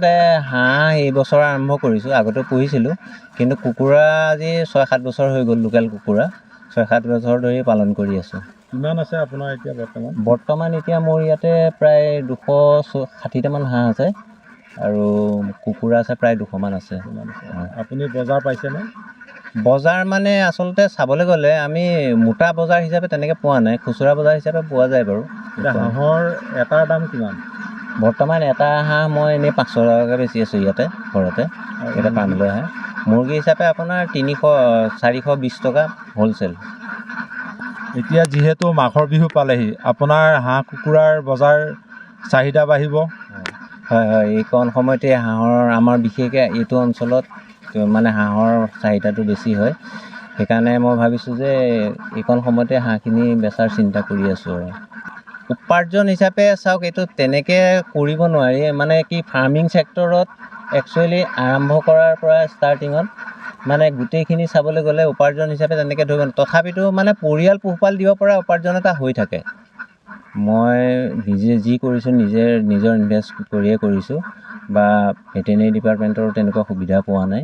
আচলতে হাঁহ এই বছৰ আৰম্ভ কৰিছোঁ, আগতে পুহিছিলোঁ, কিন্তু কুকুৰা আজি 6-7 বছৰ হৈ গ'ল। লোকেল কুকুৰা 6-7 বছৰ ধৰি পালন কৰি আছোঁ। কিমান আছে আপোনাৰ এতিয়া বৰ্তমান? বৰ্তমান এতিয়া মোৰ ইয়াতে প্ৰায় 260টামান হাঁহ আছে আৰু কুকুৰা আছে প্ৰায় 200মান আছে। আপুনি বজাৰ পাইছেনে? বজাৰ মানে আচলতে চাবলৈ গ'লে আমি মোটা বজাৰ হিচাপে তেনেকৈ পোৱা নাই, খুচুৰা বজাৰ হিচাপে পোৱা যায় বাৰু। এতিয়া হাঁহৰ এটাৰ দাম কিমান? বৰ্তমান এটা হাঁহ মই এনেই 500 টকাকৈ বেচি আছোঁ ইয়াতে ঘৰতে, ইয়াতে ফাৰ্মলৈ আহে। মুৰ্গী হিচাপে আপোনাৰ 420 টকা হ'লচেল। এতিয়া যিহেতু মাঘৰ বিহু পালেহি, আপোনাৰ হাঁহ কুকুৰাৰ বজাৰ চাহিদা বাঢ়িব। হয় হয়, এইকণ সময়তে হাঁহৰ আমাৰ বিশেষকৈ এইটো অঞ্চলত মানে হাঁহৰ চাহিদাটো বেছি হয়। সেইকাৰণে মই ভাবিছোঁ যে এইকণ সময়তে হাঁহখিনি বেচাৰ চিন্তা কৰি আছোঁ। আৰু উপাৰ্জন হিচাপে চাওক, এইটো তেনেকৈ কৰিব নোৱাৰি। মানে কি ফাৰ্মিং ছেক্টৰত একচুৱেলি আৰম্ভ কৰাৰ পৰা ষ্টাৰ্টিঙত মানে গোটেইখিনি চাবলৈ গ'লে উপাৰ্জন হিচাপে তেনেকৈ ধৰিব নোৱাৰি। তথাপিতো মানে পৰিয়াল পোহপাল দিব পৰা উপাৰ্জন এটা হৈ থাকে। মই নিজে যি কৰিছোঁ নিজৰ ইনভেষ্ট কৰিয়ে কৰিছোঁ, বা ভেটেনেৰি ডিপাৰ্টমেণ্টৰ তেনেকুৱা সুবিধা পোৱা নাই।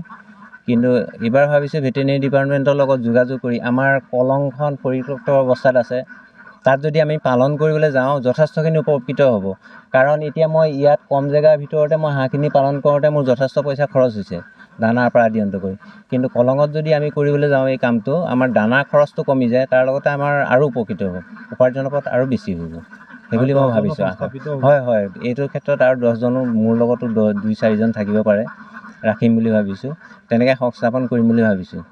কিন্তু এইবাৰ ভাবিছোঁ ভেটেনেৰি ডিপাৰ্টমেণ্টৰ লগত যোগাযোগ কৰি আমাৰ কলংখন পৰিত্যক্ত অৱস্থাত আছে, তাত যদি আমি পালন কৰিবলৈ যাওঁ যথেষ্টখিনি উপকৃত হ'ব। কাৰণ এতিয়া মই ইয়াত কম জেগাৰ ভিতৰতে মই হাঁহখিনি পালন কৰোঁতে মোৰ যথেষ্ট পইচা খৰচ হৈছে, দানাৰ পৰা আদি অন্ত কৰি। কিন্তু কলঙত যদি আমি কৰিবলৈ যাওঁ এই কামটো, আমাৰ দানাৰ খৰচটো কমি যায়, তাৰ লগতে আমাৰ আৰু উপকৃত হ'ব, উপাৰ্জনৰ পথ আৰু বেছি হ'ব, সেইবুলি মই ভাবিছোঁ। হয় হয়, এইটো ক্ষেত্ৰত আৰু 10জনো মোৰ লগতো 2-4জন থাকিব পাৰে, ৰাখিম বুলি ভাবিছোঁ। তেনেকৈ সংস্থাপন কৰিম বুলি ভাবিছোঁ।